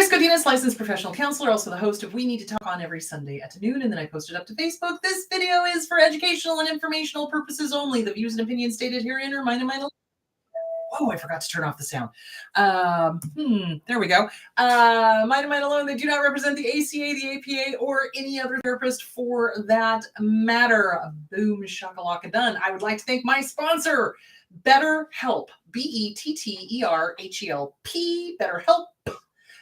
Chris Godinez, licensed professional counselor, also the host of We Need to Talk on every Sunday at noon, and then I post it up to Facebook. This video is for educational and informational purposes only. The views and opinions stated herein are mine and mine alone. Oh, I forgot to turn off the sound. There we go. Mine and mine alone. They do not represent the ACA, the APA, or any other therapist for that matter. Boom, shakalaka done. I would like to thank my sponsor, BetterHelp. BetterHelp.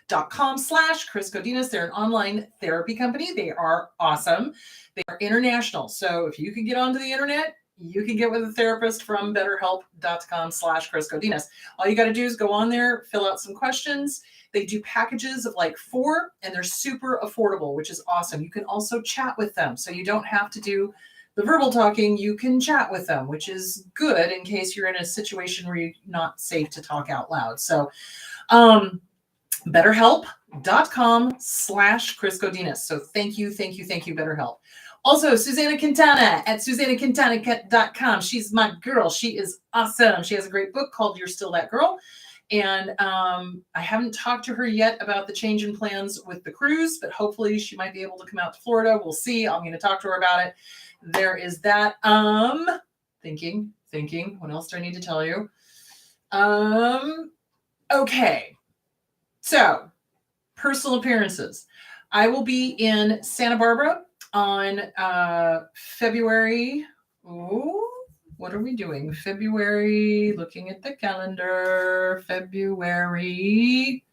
BetterHelp.com/Chris Godinez. They're an online therapy company. They are awesome. They are international. So if you can get onto the internet, you can get with a therapist from betterhelp.com/Chris Godinez. All you got to do is go on there, fill out some questions. They do packages of like 4, and they're super affordable, which is awesome. You can also chat with them. So you don't have to do the verbal talking. You can chat with them, which is good in case you're in a situation where you're not safe to talk out loud. So, betterhelp.com/Chris Godinez. So thank you, BetterHelp. Also, Susanna Quintana at SusannaQuintana.com. She's my girl. She is awesome. She has a great book called You're Still That Girl. And I haven't talked to her yet about the change in plans with the cruise, but hopefully she might be able to come out to Florida. We'll see. I'm going to talk to her about it. There is that. Thinking. What else do I need to tell you? Okay. So, personal appearances. I will be in Santa Barbara on February. What are we doing? February, looking at the calendar, February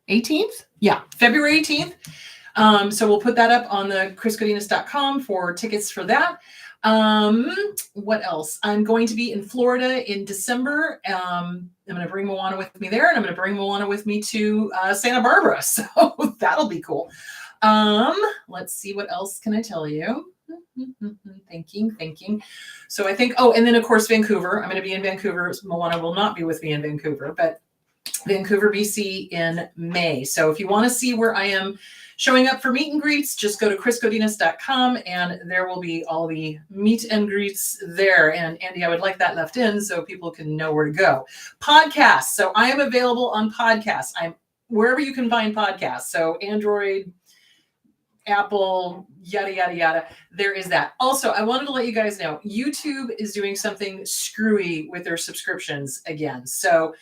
18th? Yeah, February 18th. So we'll put that up on the chrisgodinez.com for tickets for that. What else? I'm going to be in Florida in December. I'm going to bring Moana with me there, and I'm going to bring Moana with me to Santa Barbara. So that'll be cool. Let's see, what else can I tell you? Thinking. So I think, and then of course, Vancouver. I'm going to be in Vancouver. Moana will not be with me in Vancouver, but Vancouver, BC in May. So if you want to see where I am showing up for meet and greets, just go to chrisgodinez.com and there will be all the meet and greets there. And Andy, I would like that left in so people can know where to go. Podcasts. So I am available on podcasts. I'm wherever you can find podcasts. So Android, Apple, yada, yada, yada. There is that. Also, I wanted to let you guys know, YouTube is doing something screwy with their subscriptions again. So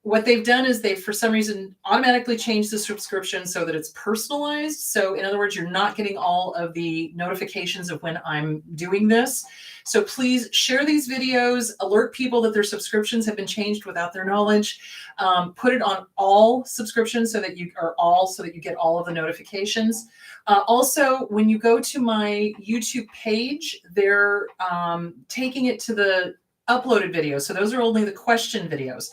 what they've done is they've, for some reason, automatically changed the subscription so that it's personalized. So in other words, you're not getting all of the notifications of when I'm doing this. So please share these videos, alert people that their subscriptions have been changed without their knowledge. Put it on all subscriptions so that you get all of the notifications. Also, when you go to my YouTube page, they're taking it to the uploaded videos. So those are only the question videos.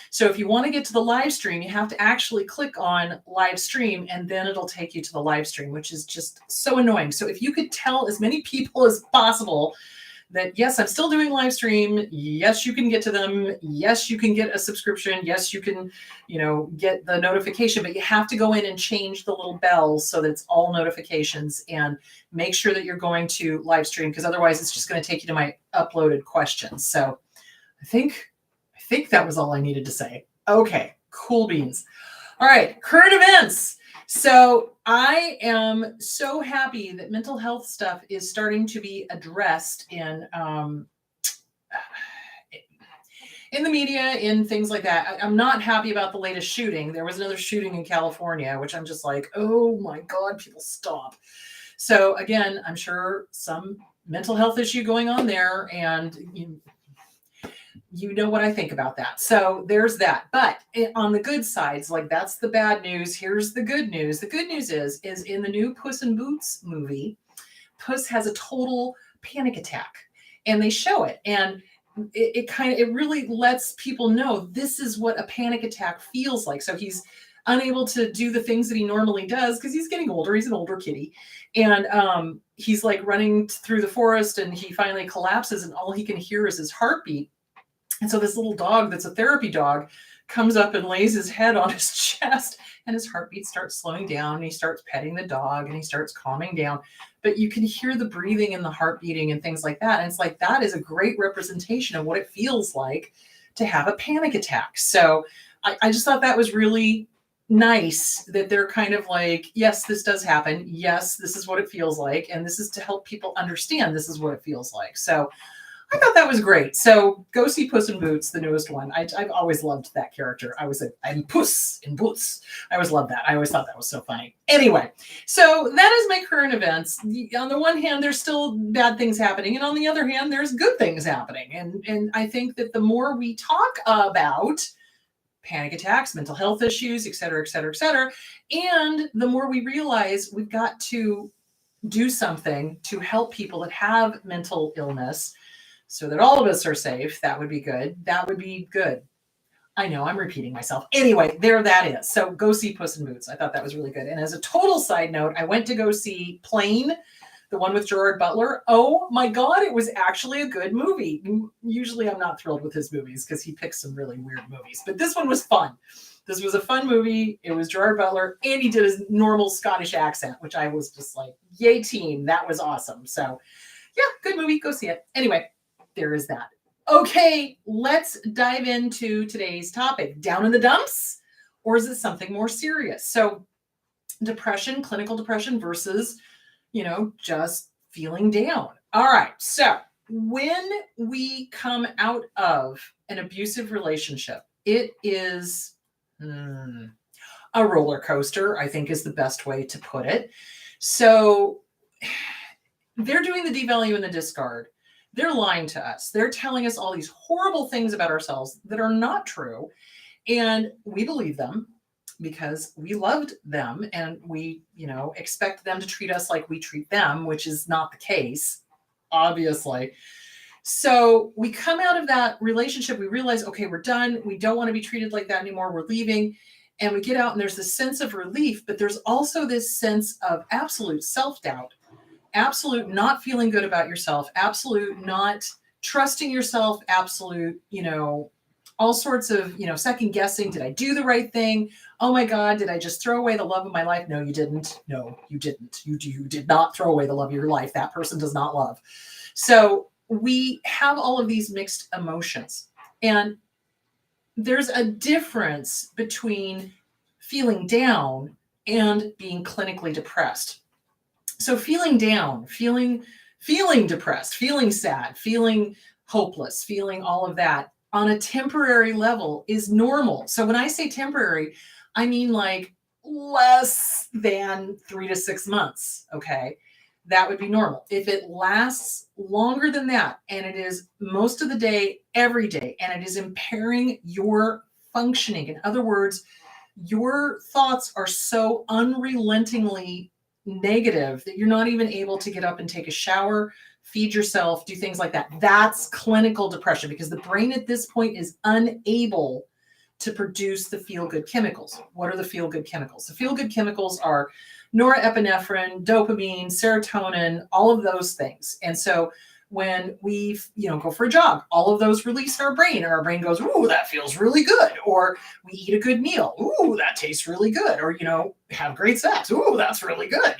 So if you want to get to the live stream, you have to actually click on live stream, and then it'll take you to the live stream, which is just so annoying. So if you could tell as many people as possible that, yes, I'm still doing live stream. Yes, you can get to them. Yes, you can get a subscription. Yes, you can, get the notification, but you have to go in and change the little bells so that it's all notifications, and make sure that you're going to live stream, because otherwise it's just going to take you to my uploaded questions. So I think that was all I needed to say. Okay, cool beans. All right, current events. So I am so happy that mental health stuff is starting to be addressed in the media, in things like that. I'm not happy about the latest shooting. There was another shooting in California, which I'm just like, oh my God, people stop. So again, I'm sure some mental health issue going on there, and you know what I think about that. So there's that. But on the good sides, like, that's the bad news. Here's the good news. The good news is in the new Puss in Boots movie, Puss has a total panic attack, and they show it. And it really lets people know this is what a panic attack feels like. So he's unable to do the things that he normally does because he's getting older. He's an older kitty. And he's like running through the forest, and he finally collapses, and all he can hear is his heartbeat. And so this little dog that's a therapy dog comes up and lays his head on his chest, and his heartbeat starts slowing down, and he starts petting the dog, and he starts calming down. But you can hear the breathing and the heart beating and things like that. And it's like, that is a great representation of what it feels like to have a panic attack. So I just thought that was really nice that they're kind of like, yes, this does happen. Yes, this is what it feels like. And this is to help people understand this is what it feels like. So I thought that was great. So go see Puss in Boots, the newest one. I've always loved that character. I'm Puss in Boots. I always loved that. I always thought that was so funny. Anyway, so that is my current events. On the one hand, there's still bad things happening. And on the other hand, there's good things happening. And I think that the more we talk about panic attacks, mental health issues, et cetera, et cetera, et cetera, and the more we realize we've got to do something to help people that have mental illness, so that all of us are safe. That would be good. That would be good. I know I'm repeating myself. Anyway, there that is. So go see Puss in Boots. I thought that was really good. And as a total side note, I went to go see Plane, the one with Gerard Butler. Oh my God, it was actually a good movie. Usually I'm not thrilled with his movies because he picks some really weird movies, but this one was fun. This was a fun movie. It was Gerard Butler and he did his normal Scottish accent, which I was just like, yay team. That was awesome. So yeah, good movie. Go see it. Anyway, there is that. Okay, let's dive into today's topic. Down in the dumps, or is it something more serious? So depression, clinical depression versus, just feeling down. All right, so when we come out of an abusive relationship, it is a roller coaster, I think is the best way to put it. So they're doing the devalue and the discard. They're lying to us. They're telling us all these horrible things about ourselves that are not true. And we believe them because we loved them and we, expect them to treat us like we treat them, which is not the case, obviously. So we come out of that relationship. We realize, okay, we're done. We don't want to be treated like that anymore. We're leaving. And we get out and there's this sense of relief, but there's also this sense of absolute self-doubt. Absolute not feeling good about yourself, absolute not trusting yourself, absolute, all sorts of, second guessing. Did I do the right thing? Oh my God, did I just throw away the love of my life? No, you didn't. No, you didn't. You did not throw away the love of your life. That person does not love. So we have all of these mixed emotions. And there's a difference between feeling down and being clinically depressed. So feeling down, feeling depressed, feeling sad, feeling hopeless, feeling all of that on a temporary level is normal. So when I say temporary, I mean like less than 3 to 6 months. Okay. That would be normal. If it lasts longer than that, and it is most of the day, every day, and it is impairing your functioning, in other words, your thoughts are so unrelentingly negative that you're not even able to get up and take a shower, feed yourself, do things like that. That's clinical depression because the brain at this point is unable to produce the feel-good chemicals. What are the feel-good chemicals? The feel-good chemicals are norepinephrine, dopamine, serotonin, all of those things. And so when we, go for a jog, all of those release in our brain, and our brain goes, ooh, that feels really good. Or we eat a good meal. Ooh, that tastes really good. Or, have great sex. Ooh, that's really good.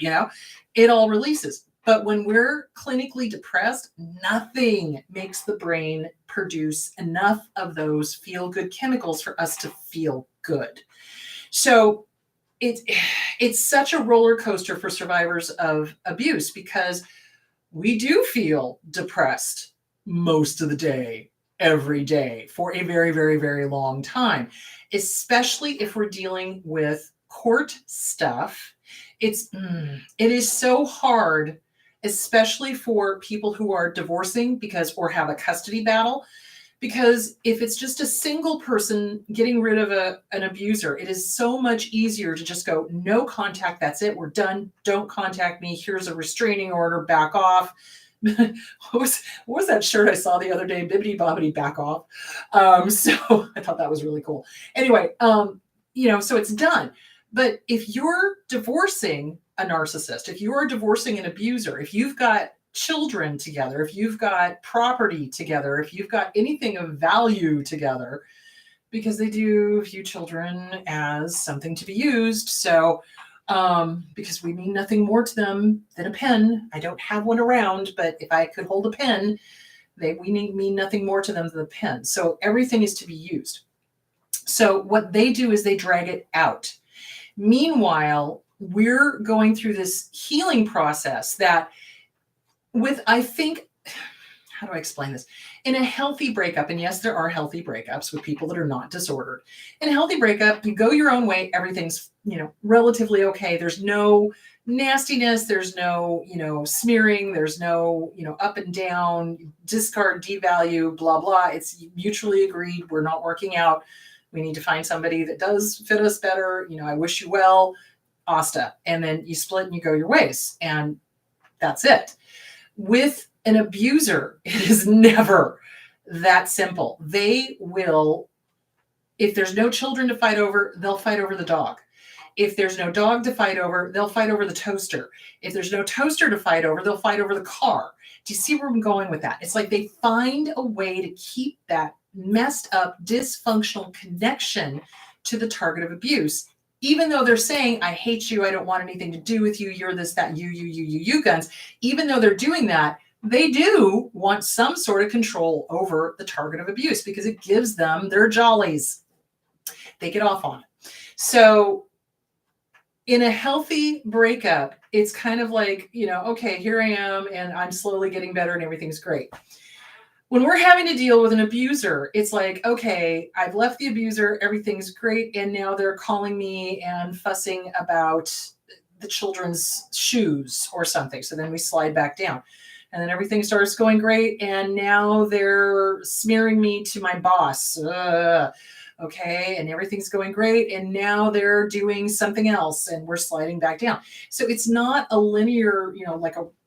It all releases. But when we're clinically depressed, nothing makes the brain produce enough of those feel-good chemicals for us to feel good. So it's such a roller coaster for survivors of abuse because we do feel depressed most of the day, every day, for a very, very, very long time, especially if we're dealing with court stuff. It is so hard, especially for people who are divorcing or have a custody battle, because if it's just a single person getting rid of an abuser, it is so much easier to just go, no contact, that's it, we're done, don't contact me, here's a restraining order, back off. What was that shirt I saw the other day? Bibbidi bobbidi, back off. So I thought that was really cool. Anyway, so it's done. But if you're divorcing a narcissist, if you are divorcing an abuser, if you've got children together, if you've got property together, if you've got anything of value together, because they do view children as something to be used. So, because we mean nothing more to them than a pen. I don't have one around, but if I could hold a pen, we mean nothing more to them than a pen. So everything is to be used. So what they do is they drag it out. Meanwhile, we're going through this healing process that I think, how do I explain this? In a healthy breakup, and yes, there are healthy breakups with people that are not disordered. In a healthy breakup, you go your own way, everything's, relatively okay. There's no nastiness, there's no, smearing, there's no, up and down, discard, devalue, blah, blah. It's mutually agreed. We're not working out. We need to find somebody that does fit us better. I wish you well, Asta. And then you split and you go your ways. And that's it. With an abuser, it is never that simple. They will, if there's no children to fight over, they'll fight over the dog. If there's no dog to fight over, they'll fight over the toaster. If there's no toaster to fight over, they'll fight over the car. Do you see where I'm going with that? It's like they find a way to keep that messed up, dysfunctional connection to the target of abuse. Even though they're saying, I hate you, I don't want anything to do with you, you're this, that, you guns. Even though they're doing that, they do want some sort of control over the target of abuse because it gives them their jollies. They get off on it. So in a healthy breakup, it's kind of like, okay, here I am and I'm slowly getting better and everything's great. When we're having to deal with an abuser, it's like, okay, I've left the abuser, everything's great, and now they're calling me and fussing about the children's shoes or something. So then we slide back down. And then everything starts going great, and now they're smearing me to my boss. Okay, and everything's going great, and now they're doing something else, and we're sliding back down. So it's not a linear,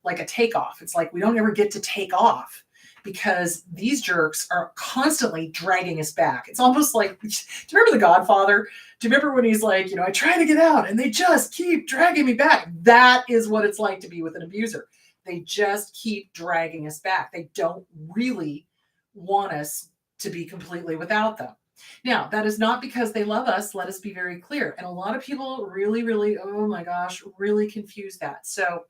like a takeoff. It's like we don't ever get to take off, because these jerks are constantly dragging us back. It's almost like, do you remember The Godfather? Do you remember when he's like, I try to get out and they just keep dragging me back? That is what it's like to be with an abuser. They just keep dragging us back. They don't really want us to be completely without them. Now, that is not because they love us. Let us be very clear. And a lot of people really, really, oh my gosh, really confuse that. So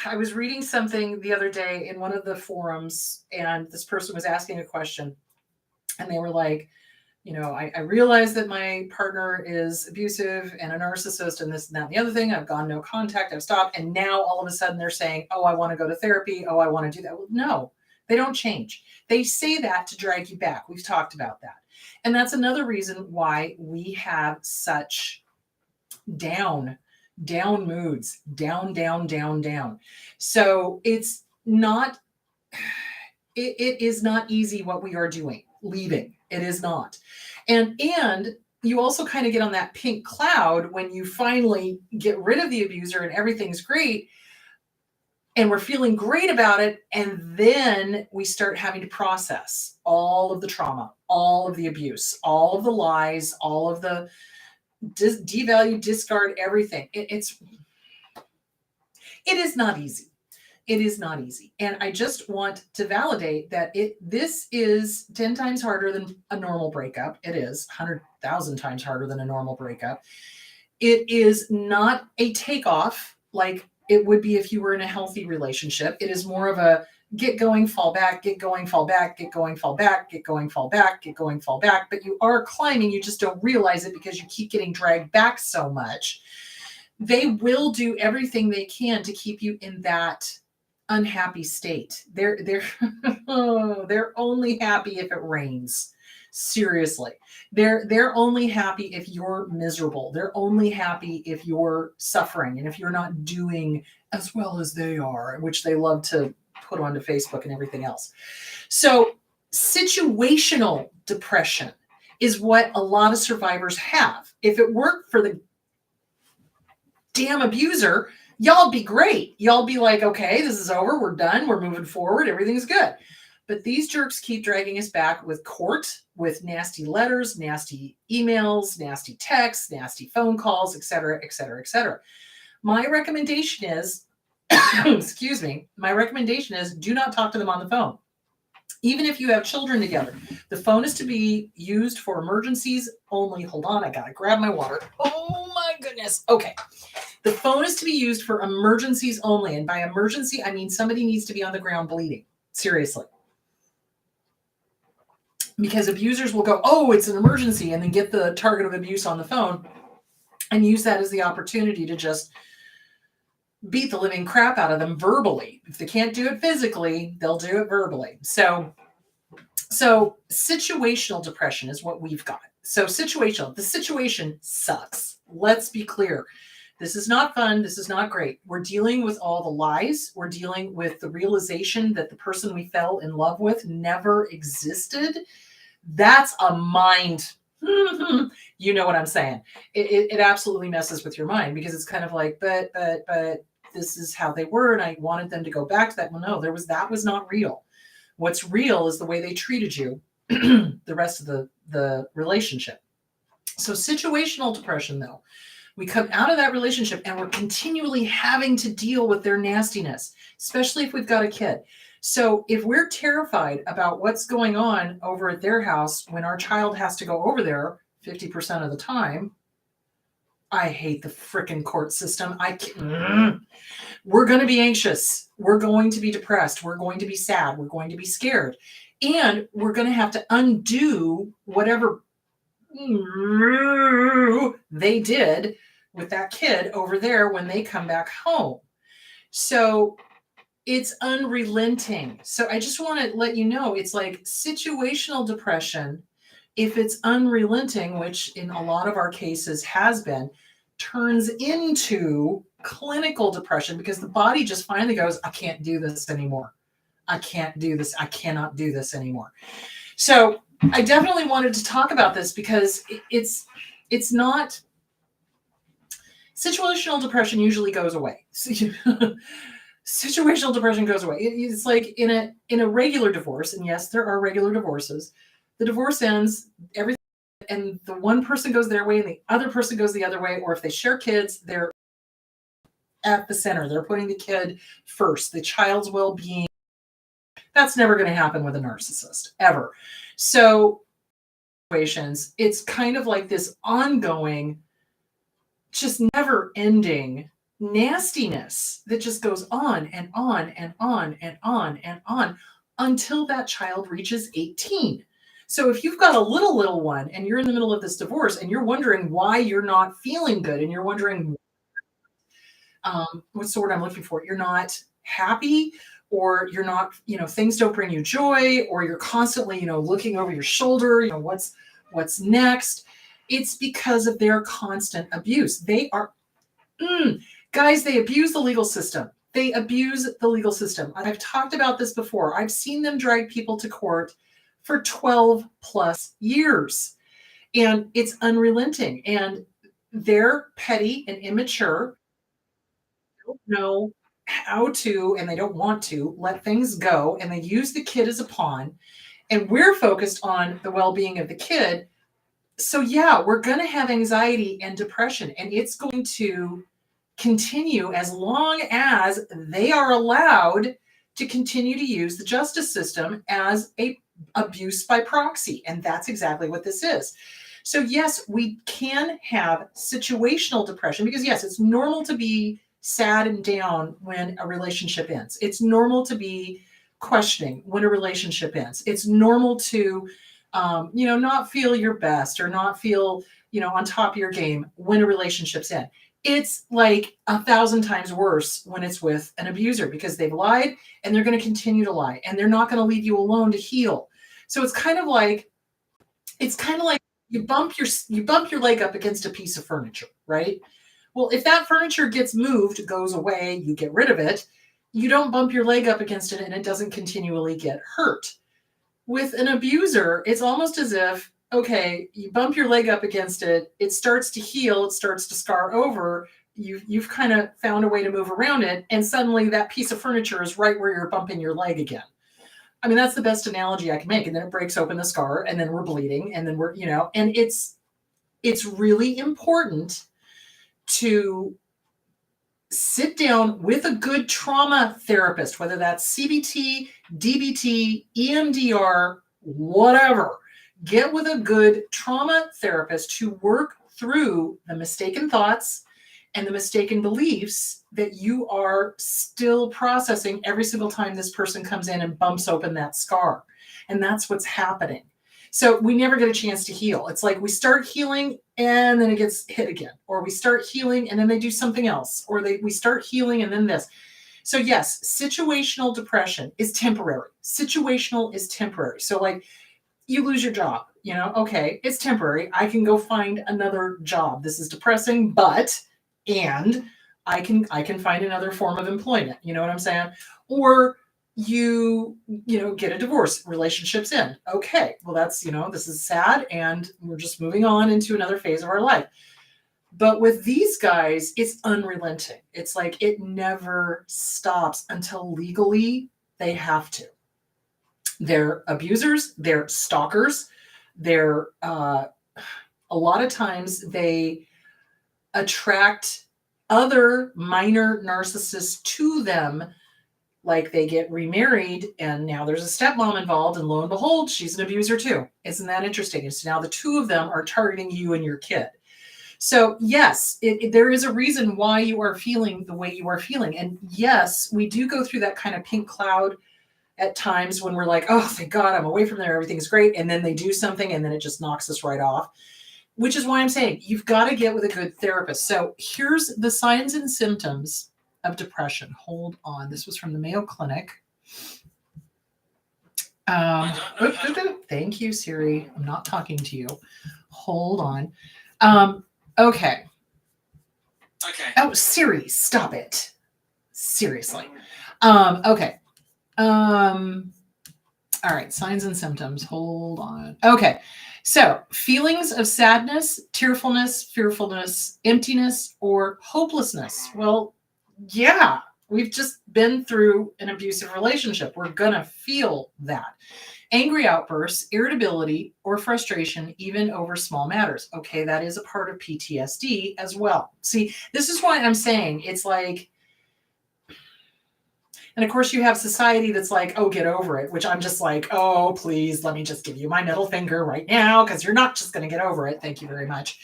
I was reading something the other day in one of the forums, and this person was asking a question, and they were like, I realize that my partner is abusive and a narcissist and this and that and the other thing. I've gone no contact. I've stopped. And now all of a sudden they're saying, oh, I want to go to therapy. Oh, I want to do that. Well, no, they don't change. They say that to drag you back. We've talked about that. And that's another reason why we have such down moods, down. So it's not, it is not easy what we are doing, leaving. It is not. And you also kind of get on that pink cloud when you finally get rid of the abuser and everything's great and we're feeling great about it. And then we start having to process all of the trauma, all of the abuse, all of the lies, all of the devalue, discard, everything. It is not easy. It is not easy. And I just want to validate that this is 10 times harder than a normal breakup. It is 100,000 times harder than a normal breakup. It is not a takeoff like it would be if you were in a healthy relationship. It is more of a get going, fall back, get going, fall back, get going, fall back, get going, fall back, get going, fall back. But you are climbing. You just don't realize it because you keep getting dragged back so much. They will do everything they can to keep you in that unhappy state. They're only happy if it rains. Seriously. They're only happy if you're miserable. They're only happy if you're suffering and if you're not doing as well as they are, which they love to put onto Facebook and everything else. So situational depression is what a lot of survivors have. If it worked for the damn abuser, y'all be great. Y'all be like, okay, this is over. We're done. We're moving forward. Everything's good. But these jerks keep dragging us back with court, with nasty letters, nasty emails, nasty texts, nasty phone calls, et cetera, et cetera, et cetera. My recommendation is, excuse me, my recommendation is do not talk to them on the phone. Even if you have children together, the phone is to be used for emergencies only. Hold on, I gotta grab my water. Oh my goodness. Okay. The phone is to be used for emergencies only. And by emergency, I mean somebody needs to be on the ground bleeding. Seriously. because abusers will go, oh, it's an emergency, and then get the target of abuse on the phone and use that as the opportunity to just beat the living crap out of them verbally. If they can't do it physically, they'll do it verbally. So situational depression is what we've got. So situational, the situation sucks. Let's be clear. This is not fun. This is not great. We're dealing with all the lies. We're dealing with the realization that the person we fell in love with never existed. That's a mind. You know what I'm saying? It absolutely messes with your mind, because it's kind of like, but this is how they were, and I wanted them to go back to that. Well, no, that was not real. What's real is the way they treated you the rest of the relationship. So situational depression, though, we come out of that relationship and we're continually having to deal with their nastiness, especially if we've got a kid. So if we're terrified about what's going on over at their house when our child has to go over there 50% of the time, I hate the frickin' court system. We're going to be anxious. We're going to be depressed. We're going to be sad. We're going to be scared. And we're going to have to undo whatever they did with that kid over there when they come back home. So it's unrelenting. So I just want to let you know, it's like situational depression, if it's unrelenting, which in a lot of our cases has been, turns into clinical depression, because the body just finally goes, I can't do this anymore. I can't do this. I cannot do this anymore. So I definitely wanted to talk about this, because it's not, situational depression usually goes away. Situational depression goes away. It's like in a regular divorce, and yes, there are regular divorces. The divorce ends, everything, and the one person goes their way and the other person goes the other way. Or if they share kids, they're at the center. They're putting the kid first, the child's well-being. That's never going to happen with a narcissist, ever. So situations, it's kind of like this ongoing, just never ending nastiness that just goes on and on and on and on and on until that child reaches 18. So if you've got a little one and you're in the middle of this divorce and you're wondering why you're not feeling good, and you're wondering what's the word I'm looking for? You're not happy, or you're not, things don't bring you joy, or you're constantly, looking over your shoulder, what's next. It's because of their constant abuse. They are, guys, they abuse the legal system. They abuse the legal system. I've talked about this before. I've seen them drag people to court for 12 plus years, and it's unrelenting, and they're petty and immature. They don't know how to, and they don't want to let things go, and they use the kid as a pawn, and we're focused on the well-being of the kid. So yeah, we're going to have anxiety and depression, and it's going to continue as long as they are allowed to continue to use the justice system as a abuse by proxy. And that's exactly what this is. So yes, we can have situational depression, because yes, it's normal to be sad and down when a relationship ends. It's normal to be questioning when a relationship ends. It's normal to not feel your best, or not feel, on top of your game when a relationship's end. It's like 1,000 times worse when it's with an abuser, because they've lied and they're going to continue to lie, and they're not going to leave you alone to heal. So it's kind of like you bump your leg up against a piece of furniture, right? Well, if that furniture gets moved, goes away, you get rid of it, you don't bump your leg up against it and it doesn't continually get hurt. With an abuser, it's almost as if, okay, you bump your leg up against it, it starts to heal, it starts to scar over, you've kind of found a way to move around it, and suddenly that piece of furniture is right where you're bumping your leg again. I mean, that's the best analogy I can make. And then it breaks open the scar, and then we're bleeding, and then we're, and it's really important to sit down with a good trauma therapist, whether that's CBT, DBT, EMDR, whatever. Get with a good trauma therapist to work through the mistaken thoughts and the mistaken beliefs that you are still processing every single time this person comes in and bumps open that scar. And that's what's happening. So we never get a chance to heal. It's like we start healing and then it gets hit again, or we start healing and then they do something else, or we start healing and then this. So yes, situational depression is temporary. Situational is temporary. So like you lose your job, okay, it's temporary. I can go find another job. This is depressing, and I can find another form of employment. You know what I'm saying? Or get a divorce, relationships end. Okay, well that's, this is sad and we're just moving on into another phase of our life. But with these guys, it's unrelenting. It's like it never stops until legally they have to. They're abusers, they're stalkers, they're a lot of times they attract other minor narcissists to them. Like they get remarried and now there's a stepmom involved, and lo and behold, she's an abuser too. Isn't that interesting? So now the two of them are targeting you and your kid. So yes, there is a reason why you are feeling the way you are feeling. And yes, we do go through that kind of pink cloud at times when we're like, oh, thank God I'm away from there. Everything's great. And then they do something and then it just knocks us right off, which is why I'm saying you've got to get with a good therapist. So here's the signs and symptoms of depression. Hold on. This was from the Mayo Clinic. Thank you, Siri. I'm not talking to you. Hold on. Okay. Oh, Siri, stop it. Seriously. Okay. All right. Signs and symptoms. Hold on. Okay. So feelings of sadness, tearfulness, fearfulness, emptiness, or hopelessness. Well, yeah, we've just been through an abusive relationship. We're going to feel that. Angry outbursts, irritability, or frustration, even over small matters. Okay, that is a part of PTSD as well. See, this is why I'm saying it's like, and of course you have society that's like, oh, get over it, which I'm just like, oh, please, let me just give you my middle finger right now because you're not just going to get over it. Thank you very much.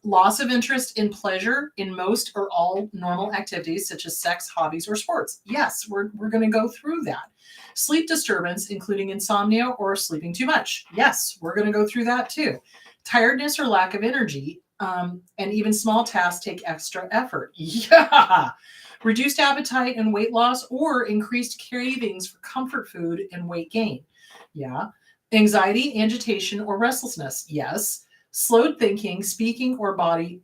Loss of interest in pleasure in most or all normal activities such as sex, hobbies, or sports. Yes, we're going to go through that. Sleep disturbance, including insomnia or sleeping too much. Yes, we're going to go through that too. Tiredness or lack of energy, and even small tasks take extra effort. Yeah. Reduced appetite and weight loss, or increased cravings for comfort food and weight gain. Yeah. Anxiety, agitation, or restlessness. Yes. Slowed thinking, speaking or body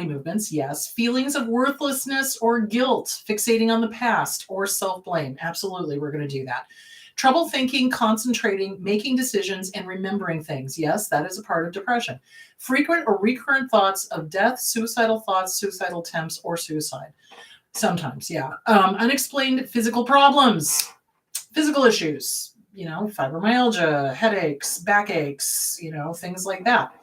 movements. Yes. Feelings of worthlessness or guilt, fixating on the past, or self-blame. Absolutely, we're going to do that. Trouble thinking, concentrating, making decisions, and remembering things. Yes, that is a part of depression. Frequent or recurrent thoughts of death, suicidal thoughts, suicidal attempts, or suicide. Sometimes, yeah. Unexplained physical problems, physical issues, fibromyalgia, headaches, backaches, things like that.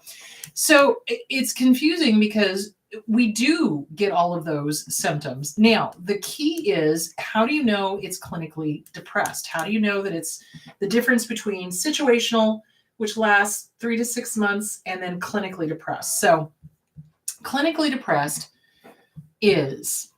So it's confusing because we do get all of those symptoms. Now, the key is, how do you know it's clinically depressed? How do you know that it's the difference between situational, which lasts 3 to 6 months, and then clinically depressed? So clinically depressed is...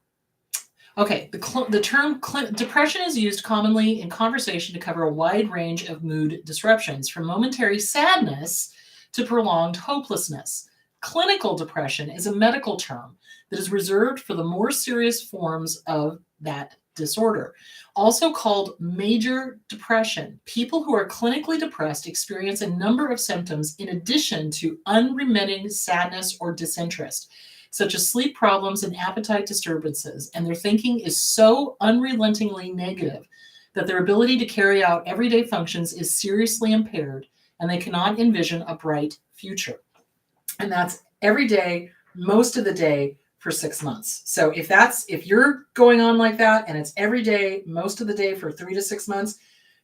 Okay, the term depression is used commonly in conversation to cover a wide range of mood disruptions, from momentary sadness to prolonged hopelessness. Clinical depression is a medical term that is reserved for the more serious forms of that disorder. Also called major depression, people who are clinically depressed experience a number of symptoms in addition to unremitting sadness or disinterest, such as sleep problems and appetite disturbances, and their thinking is so unrelentingly negative that their ability to carry out everyday functions is seriously impaired, and they cannot envision a bright future. And that's every day, most of the day, for 6 months. So if you're going on like that and it's every day, most of the day for 3 to 6 months,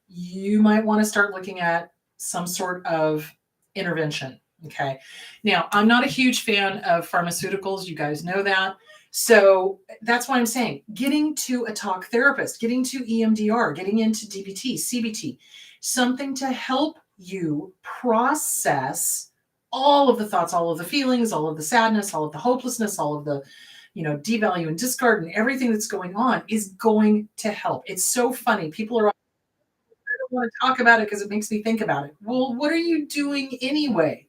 you might want to start looking at some sort of intervention. Okay. Now, I'm not a huge fan of pharmaceuticals. You guys know that. So that's why I'm saying getting to a talk therapist, getting to EMDR, getting into DBT, CBT, something to help you process all of the thoughts, all of the feelings, all of the sadness, all of the hopelessness, all of the, devalue and discard and everything that's going on is going to help. It's so funny. People are want to talk about it because it makes me think about it. Well, what are you doing anyway?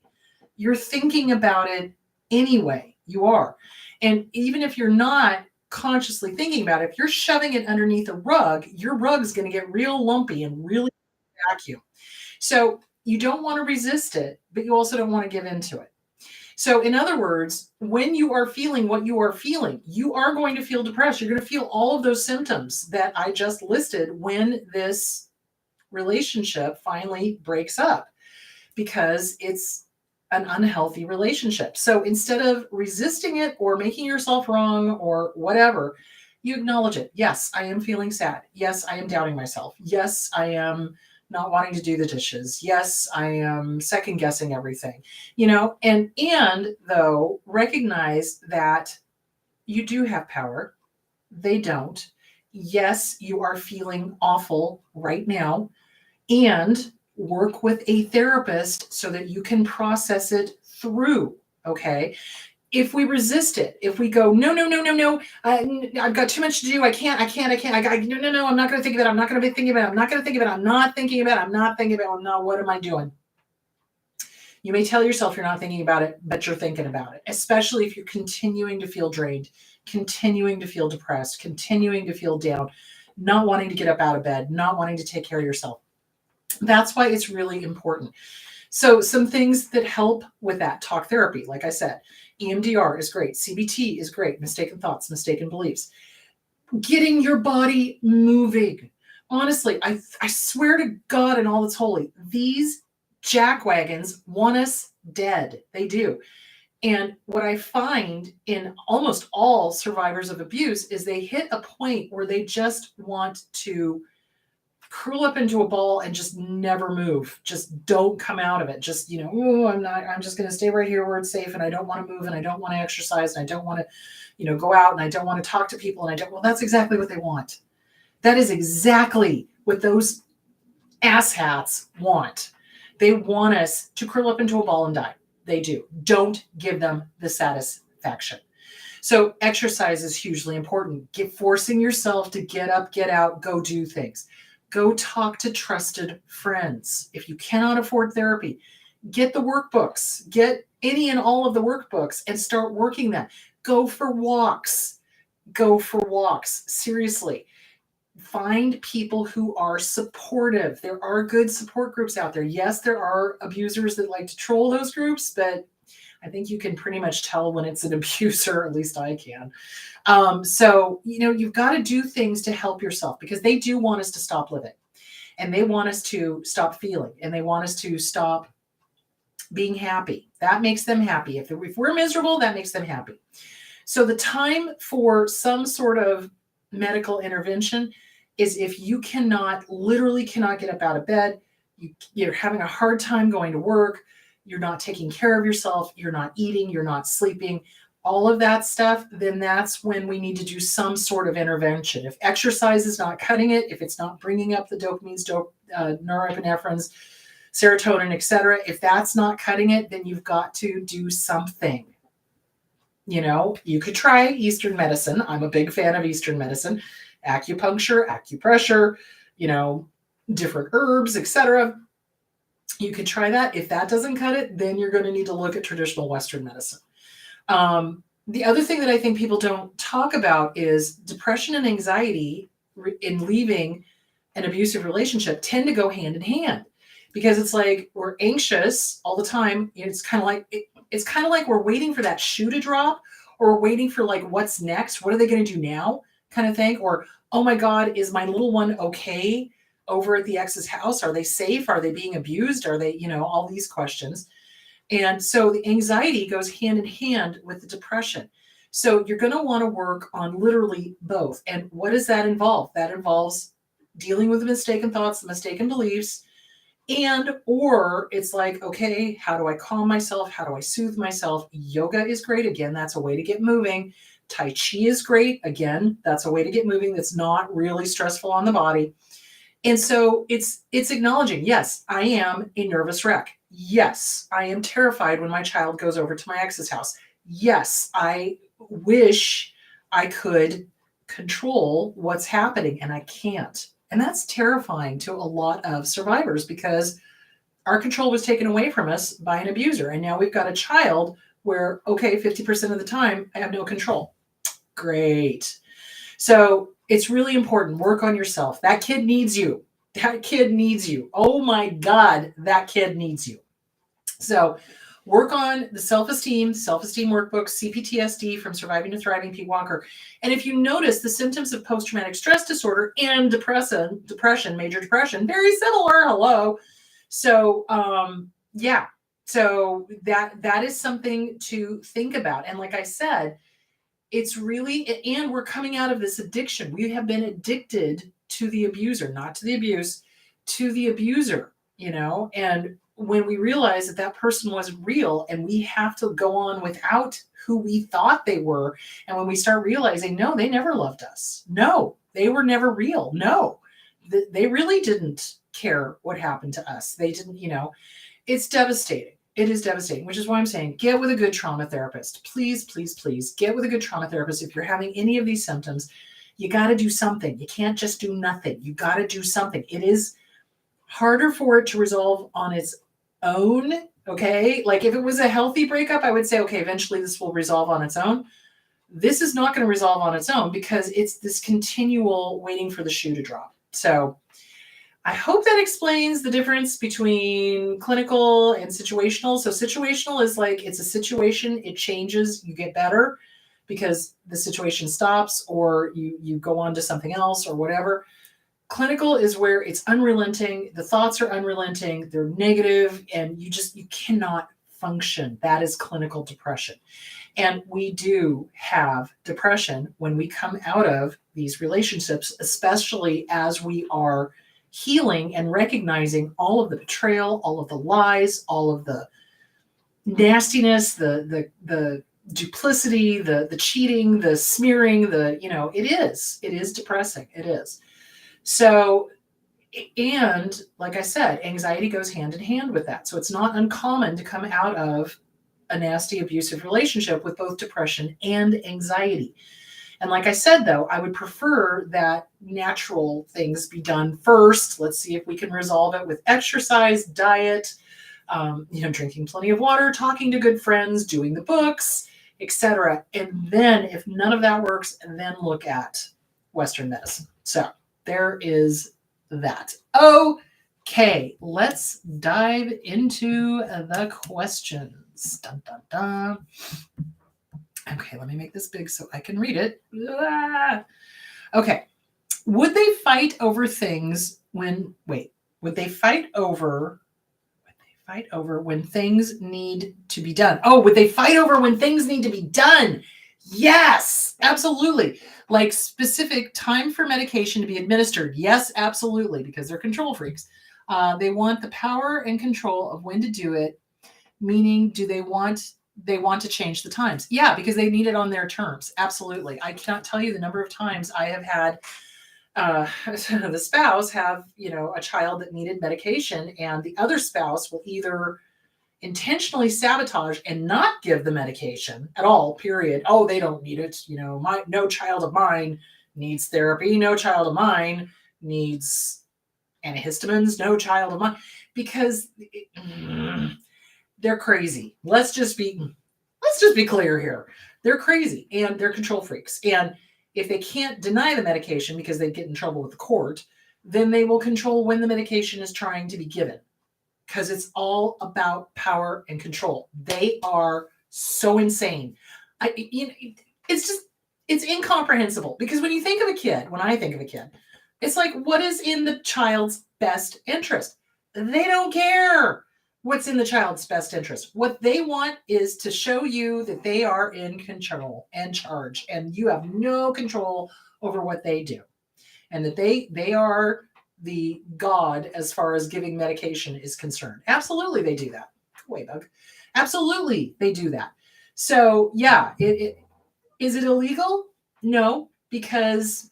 You're thinking about it anyway. You are. And even if you're not consciously thinking about it, if you're shoving it underneath a rug, your rug's going to get real lumpy and really vacuum. So you don't want to resist it, but you also don't want to give into it. So, in other words, when you are feeling what you are feeling, you are going to feel depressed. You're going to feel all of those symptoms that I just listed when this relationship finally breaks up because it's an unhealthy relationship. So, instead of resisting it or making yourself wrong or whatever, you acknowledge it. Yes, I am feeling sad. Yes, I am doubting myself. Yes, I am not wanting to do the dishes. Yes, I am second guessing everything. And though recognize that you do have power. They don't. Yes, you are feeling awful right now, and work with a therapist so that you can process it through. Okay. If we resist it, if we go, no, no, no, no, no, I've got too much to do. I can't, no, no, no, I'm not going to think of it. I'm not going to be thinking about it. I'm not going to think of it. I'm not thinking about it. I'm not thinking about it. No, what am I doing? You may tell yourself you're not thinking about it, but you're thinking about it, especially if you're continuing to feel drained, continuing to feel depressed, continuing to feel down, not wanting to get up out of bed, not wanting to take care of yourself. That's why it's really important. So some things that help with that: talk therapy, like I said, EMDR is great. CBT is great. Mistaken thoughts, mistaken beliefs. Getting your body moving. Honestly, I swear to God and all that's holy, these jackwagons want us dead. They do. And what I find in almost all survivors of abuse is they hit a point where they just want to curl up into a ball and just never move. Just don't come out of it. Just, oh, I'm just going to stay right here where it's safe, and I don't want to move, and I don't want to exercise, and I don't want to, go out, and I don't want to talk to people. Well, that's exactly what they want. That is exactly what those asshats want. They want us to curl up into a ball and die. They do. Don't give them the satisfaction. So exercise is hugely important. Forcing yourself to get up, get out, go do things. Go talk to trusted friends. If you cannot afford therapy, get the workbooks, get any and all of the workbooks and start working them. Go for walks. Go for walks. Seriously. Find people who are supportive. There are good support groups out there. Yes, there are abusers that like to troll those groups, but I think you can pretty much tell when it's an abuser, at least I can. So, you've got to do things to help yourself because they do want us to stop living, and they want us to stop feeling, and they want us to stop being happy. That makes them happy. If we're miserable, that makes them happy. So the time for some sort of medical intervention is if you literally cannot get up out of bed, you're having a hard time going to work, you're not taking care of yourself, you're not eating, you're not sleeping, all of that stuff, then that's when we need to do some sort of intervention. If exercise is not cutting it, if it's not bringing up the dopamines, norepinephrines, serotonin, etc., if that's not cutting it, then you've got to do something. You could try Eastern medicine. I'm a big fan of Eastern medicine, acupuncture, acupressure, different herbs, etc. You could try that. If that doesn't cut it, then you're going to need to look at traditional Western medicine. The other thing that I think people don't talk about is depression and anxiety in leaving an abusive relationship tend to go hand in hand, because it's like we're anxious all the time. It's kind of like we're waiting for that shoe to drop, or we're waiting for like, what's next? What are they going to do now? Kind of thing. Or, oh my God, is my little one okay over at the ex's house? Are they safe? Are they being abused? Are they, all these questions. And so the anxiety goes hand in hand with the depression. So you're going to want to work on literally both. And what does that involve? That involves dealing with the mistaken thoughts, the mistaken beliefs, or it's like, okay, how do I calm myself? How do I soothe myself? Yoga is great. Again, that's a way to get moving. Tai Chi is great. Again, that's a way to get moving that's not really stressful on the body. And so it's acknowledging, yes, I am a nervous wreck. Yes, I am terrified when my child goes over to my ex's house. Yes, I wish I could control what's happening, and I can't. And that's terrifying to a lot of survivors because our control was taken away from us by an abuser. And now we've got a child where, okay, 50% of the time I have no control. Great. So it's really important. Work on yourself. That kid needs you. That kid needs you. Oh my God, that kid needs you. So work on the self-esteem workbook, CPTSD from Surviving to Thriving, Pete Walker. And if you notice the symptoms of post-traumatic stress disorder and depression, major depression, very similar. Hello. So yeah. So that is something to think about. And like I said, it's really, and we're coming out of this addiction. We have been addicted to the abuser, not to the abuse, to the abuser, and when we realize that that person was real and we have to go on without who we thought they were. And when we start realizing, no, they never loved us. No, they were never real. No, they really didn't care what happened to us. They didn't, it's devastating. It is devastating, which is why I'm saying get with a good trauma therapist. Please, please, please get with a good trauma therapist. If you're having any of these symptoms, you got to do something. You can't just do nothing. You got to do something. It is harder for it to resolve on its own. Okay. Like if it was a healthy breakup, I would say, okay, eventually this will resolve on its own. This is not going to resolve on its own because it's this continual waiting for the shoe to drop. So I hope that explains the difference between clinical and situational. So situational is like, it's a situation, it changes, you get better because the situation stops or you go on to something else or whatever. Clinical is where it's unrelenting. The thoughts are unrelenting. They're negative and you cannot function. That is clinical depression. And we do have depression when we come out of these relationships, especially as we are healing and recognizing all of the betrayal, all of the lies, all of the nastiness, the duplicity, the cheating, the smearing, it is depressing. It is. So, and like I said, anxiety goes hand in hand with that. So it's not uncommon to come out of a nasty, abusive relationship with both depression and anxiety. And like I said, though, I would prefer that natural things be done first. Let's see if we can resolve it with exercise, diet, drinking plenty of water, talking to good friends, doing the books, etc. And then if none of that works, then look at Western medicine. So there is that. Okay, let's dive into the questions. Dun, dun, dun. Okay, let me make this big so I can read it. Okay. Would they fight over things when things need to be done? Oh, would they fight over when things need to be done? Yes, absolutely. Like specific time for medication to be administered. Yes, absolutely, because they're control freaks. They want the power and control of when to do it, meaning they want to change the times. Yeah, because they need it on their terms. Absolutely. I cannot tell you the number of times I have had the spouse have, a child that needed medication and the other spouse will either intentionally sabotage and not give the medication at all, period. Oh, they don't need it. No child of mine needs therapy. No child of mine needs antihistamines. No child of mine, because they're crazy. Let's just be clear here. They're crazy and they're control freaks. And if they can't deny the medication because they get in trouble with the court, then they will control when the medication is trying to be given, because it's all about power and control. They are so insane. It's incomprehensible, because when I think of a kid, it's like, what is in the child's best interest? They don't care what's in the child's best interest. What they want is to show you that they are in control and charge, and you have no control over what they do, and that they are the God as far as giving medication is concerned. Absolutely, they do that. Go away, bug. Absolutely, they do that. So yeah, is it illegal? No, because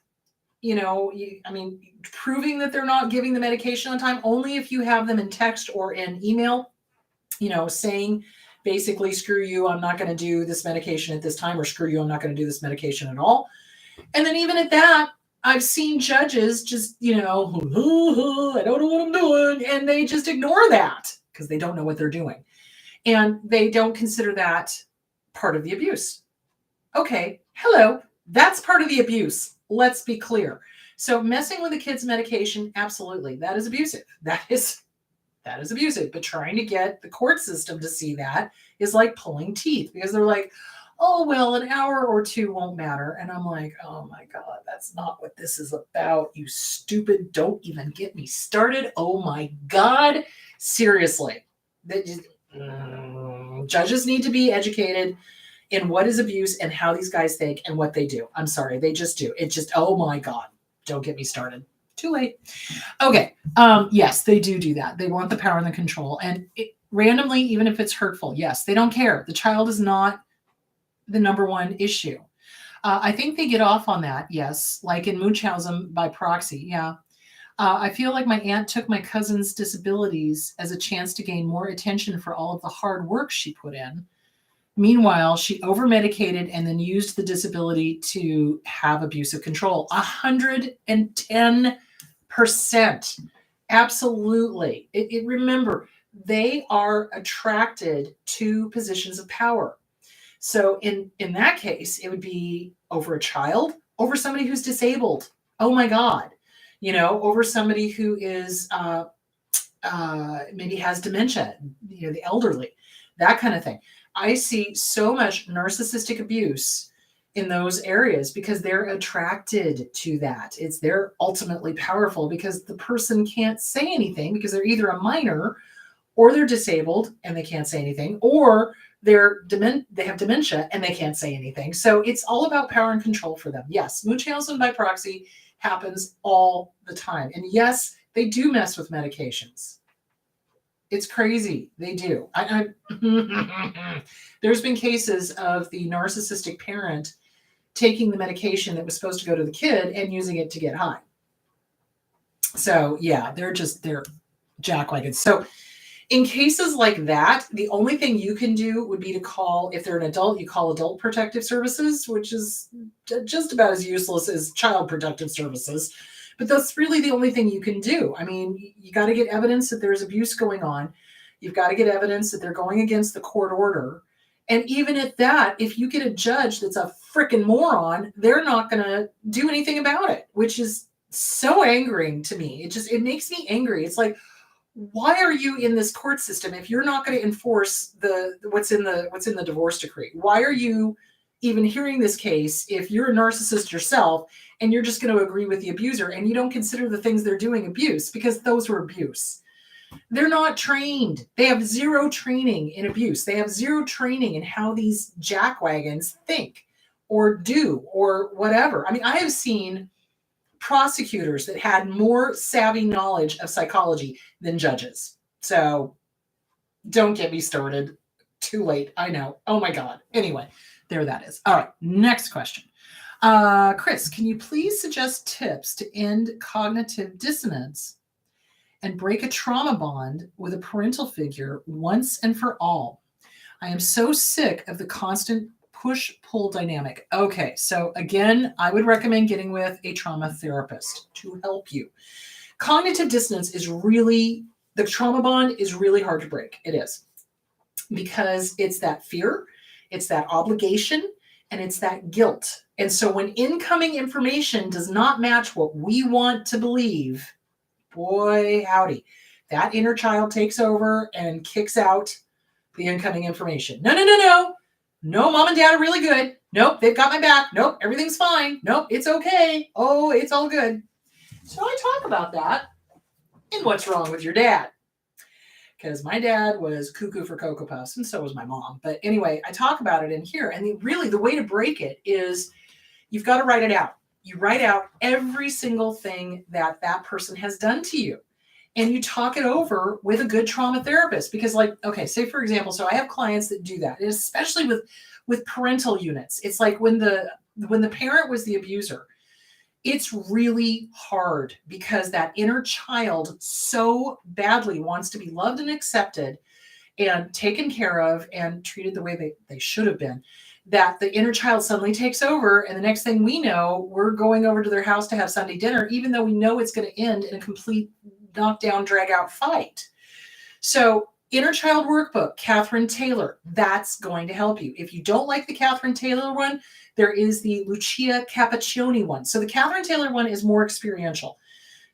proving that they're not giving the medication on time, only if you have them in text or in email, saying basically, screw you, I'm not going to do this medication at this time, or screw you, I'm not going to do this medication at all. And then even at that, I've seen judges just, I don't know what I'm doing. And they just ignore that because they don't know what they're doing. And they don't consider that part of the abuse. Okay, hello, that's part of the abuse. Let's be clear. So messing with a kid's medication, absolutely, that is abusive. That is abusive. But trying to get the court system to see that is like pulling teeth because they're like, oh, well, an hour or two won't matter. And I'm like, oh my God, that's not what this is about. You stupid, don't even get me started. Oh my God, seriously. Judges need to be educated in what is abuse and how these guys think and what they do. I'm sorry, they just do. It just, oh my God, don't get me started. Too late. Okay. Yes, they do that. They want the power and the control. And randomly, even if it's hurtful, yes, they don't care. The child is not the number one issue. I think they get off on that. Yes. Like in Munchausen by proxy. Yeah. I feel like my aunt took my cousin's disabilities as a chance to gain more attention for all of the hard work she put in. Meanwhile, she over-medicated and then used the disability to have abusive control. 110%. Absolutely. Remember, they are attracted to positions of power. So in that case, it would be over a child, over somebody who's disabled. Oh my God. Over somebody who is maybe has dementia, the elderly, that kind of thing. I see so much narcissistic abuse in those areas because they're attracted to that. They're ultimately powerful because the person can't say anything because they're either a minor or they're disabled and they can't say anything, or they have dementia and they can't say anything. So it's all about power and control for them. Yes, Munchausen by proxy happens all the time. And yes, they do mess with medications. It's crazy. They do. There's been cases of the narcissistic parent taking the medication that was supposed to go to the kid and using it to get high. So yeah, they're jackwagons. So in cases like that, the only thing you can do would be to call, if they're an adult, you call Adult Protective Services, which is just about as useless as Child Protective Services. But that's really the only thing you can do. I mean, you got to get evidence that there's abuse going on. You've got to get evidence that they're going against the court order. And even at that, if you get a judge that's a freaking moron, they're not going to do anything about it, which is so angering to me. It makes me angry. It's like, why are you in this court system if you're not going to enforce what's in the divorce decree? Why are you even hearing this case if you're a narcissist yourself and you're just going to agree with the abuser and you don't consider the things they're doing abuse because those were abuse? They're not trained. They have zero training in abuse. They have zero training in how these jackwagons think or do or whatever. I mean, I have seen prosecutors that had more savvy knowledge of psychology than judges. So don't get me started. Too late. I know. Oh my God. Anyway, there that is. All right. Next question. Chris, can you please suggest tips to end cognitive dissonance and break a trauma bond with a parental figure once and for all? I am so sick of the constant push-pull dynamic. Okay, so again, I would recommend getting with a trauma therapist to help you. Cognitive dissonance the trauma bond is really hard to break. It is. Because it's that fear, it's that obligation, and it's that guilt. And so when incoming information does not match what we want to believe, boy, howdy, that inner child takes over and kicks out the incoming information. No, mom and dad are really good. Nope, they've got my back. Nope, everything's fine. Nope, it's okay. Oh, it's all good. So I talk about that in What's Wrong with Your Dad. Because my dad was cuckoo for Cocoa Puffs, and so was my mom. But anyway, I talk about it in here. And really, the way to break it is you've got to write it out. You write out every single thing that person has done to you. And you talk it over with a good trauma therapist. Because okay, say for example, so I have clients that do that, and especially with parental units. It's like when the parent was the abuser, it's really hard because that inner child so badly wants to be loved and accepted. and taken care of and treated the way they should have been, that the inner child suddenly takes over. And the next thing we know, we're going over to their house to have Sunday dinner, even though we know it's going to end in a complete knockdown, drag out fight. So Inner Child Workbook, Catherine Taylor, that's going to help you. If you don't like the Catherine Taylor one, there is the Lucia Capaccioni one. So the Catherine Taylor one is more experiential.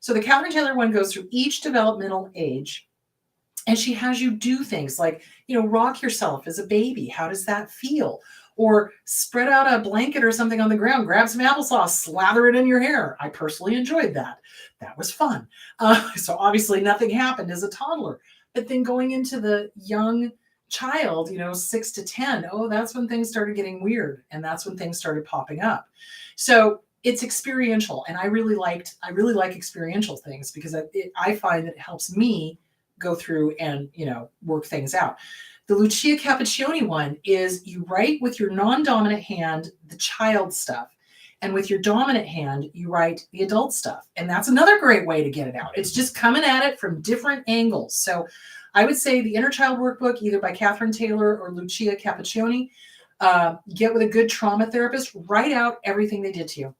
So the Catherine Taylor one goes through each developmental age, and she has you do things like, rock yourself as a baby. How does that feel? Or spread out a blanket or something on the ground, grab some applesauce, slather it in your hair. I personally enjoyed that. That was fun. So obviously nothing happened as a toddler. But then going into the young child, 6 to 10, that's when things started getting weird. And that's when things started popping up. So it's experiential. And I really like experiential things because I find that it helps me go through and, work things out. The Lucia Capaccioni one is you write with your non-dominant hand the child stuff. And with your dominant hand, you write the adult stuff. And that's another great way to get it out. It's just coming at it from different angles. So I would say the Inner Child Workbook, either by Catherine Taylor or Lucia Capaccioni, get with a good trauma therapist, write out everything they did to you.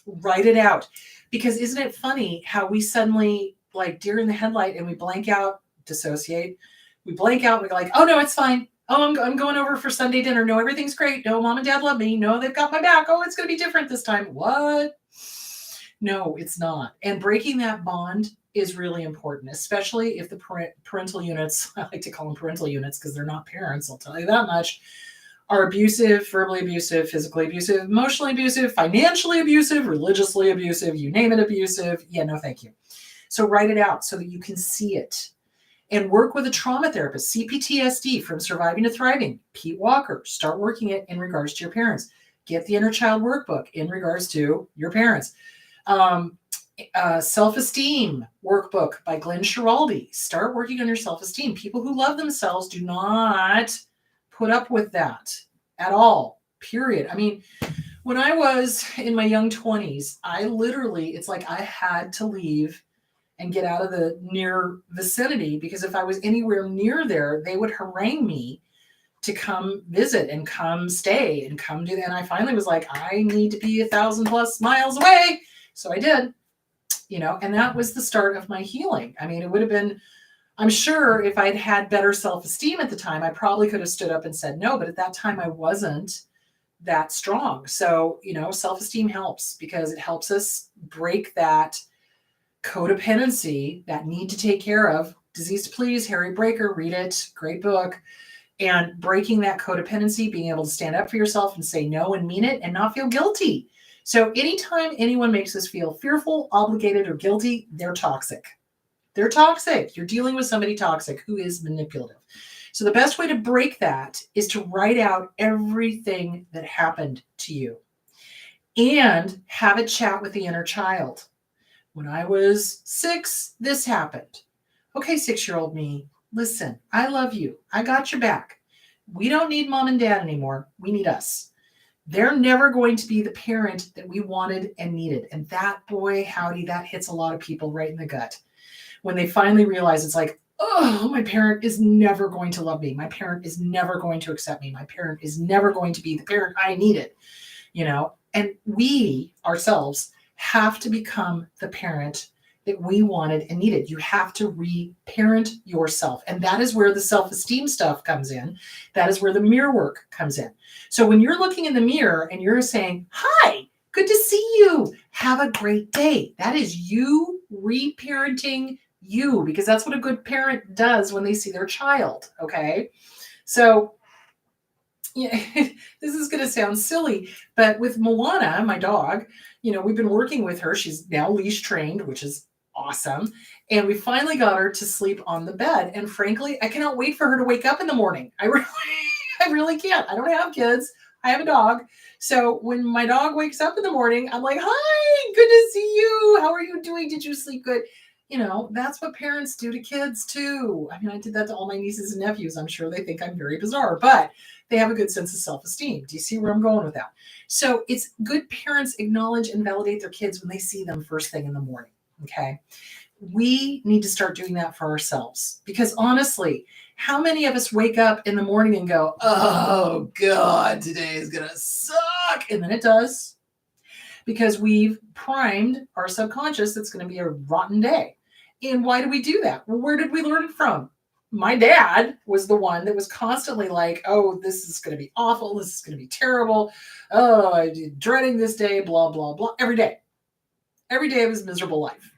Write it out. Because isn't it funny how we suddenly, like deer in the headlight, and we blank out, dissociate. We blank out, we're like, oh no, it's fine. Oh, I'm going over for Sunday dinner. No, everything's great. No, mom and dad love me. No, they've got my back. Oh, it's going to be different this time. What? No, it's not. And breaking that bond is really important, especially if the parental units, I like to call them parental units because they're not parents, I'll tell you that much, are abusive, verbally abusive, physically abusive, emotionally abusive, financially abusive, religiously abusive, you name it, abusive. Yeah, no, thank you. So write it out so that you can see it. And work with a trauma therapist, CPTSD, From Surviving to Thriving, Pete Walker. Start working it in regards to your parents. Get the Inner Child Workbook in regards to your parents. Self-Esteem Workbook by Glenn Schiraldi. Start working on your self-esteem. People who love themselves do not put up with that at all, period. I mean, when I was in my young 20s, it's like I had to leave and get out of the near vicinity, because if I was anywhere near there, they would harangue me to come visit and come stay and come do that. And I finally was like, I need to be 1,000+ miles away. So I did, and that was the start of my healing. I mean, it would have been, I'm sure if I'd had better self-esteem at the time, I probably could have stood up and said no, but at that time I wasn't that strong. So, self-esteem helps because it helps us break that codependency, that need to take care of. Disease to Please, Harry Breaker, read it, great book. And breaking that codependency, being able to stand up for yourself and say no and mean it and not feel guilty. So anytime anyone makes us feel fearful, obligated, or guilty, they're toxic. They're toxic. You're dealing with somebody toxic who is manipulative. So the best way to break that is to write out everything that happened to you and have a chat with the inner child. When I was 6, this happened. Okay, 6-year-old me, listen, I love you. I got your back. We don't need mom and dad anymore. We need us. They're never going to be the parent that we wanted and needed. And that, boy, howdy, that hits a lot of people right in the gut. When they finally realize it's like, oh, my parent is never going to love me. My parent is never going to accept me. My parent is never going to be the parent I needed, and we ourselves have to become the parent that we wanted and needed. You have to reparent yourself. And that is where the self-esteem stuff comes in. That is where the mirror work comes in. So when you're looking in the mirror and you're saying, hi, good to see you. Have a great day. That is you reparenting you, because that's what a good parent does when they see their child. Okay. So yeah, this is going to sound silly, but with Moana, my dog, we've been working with her. She's now leash trained, which is awesome. And we finally got her to sleep on the bed. And frankly, I cannot wait for her to wake up in the morning. I really can't. I don't have kids. I have a dog. So when my dog wakes up in the morning, I'm like, hi, good to see you. How are you doing? Did you sleep good? That's what parents do to kids too. I mean, I did that to all my nieces and nephews. I'm sure they think I'm very bizarre, but they have a good sense of self-esteem. Do you see where I'm going with that? So it's good parents acknowledge and validate their kids when they see them first thing in the morning. Okay. We need to start doing that for ourselves, because honestly, How many of us wake up in the morning and go, oh God, today is going to suck? And then it does, because we've primed our subconscious it's going to be a rotten day. And why do we do that? Well, where did we learn it from? My dad was the one that was constantly like, oh, this is going to be awful. This is going to be terrible. Oh, I'm dreading this day, blah, blah, blah. Every day. Every day of his miserable life.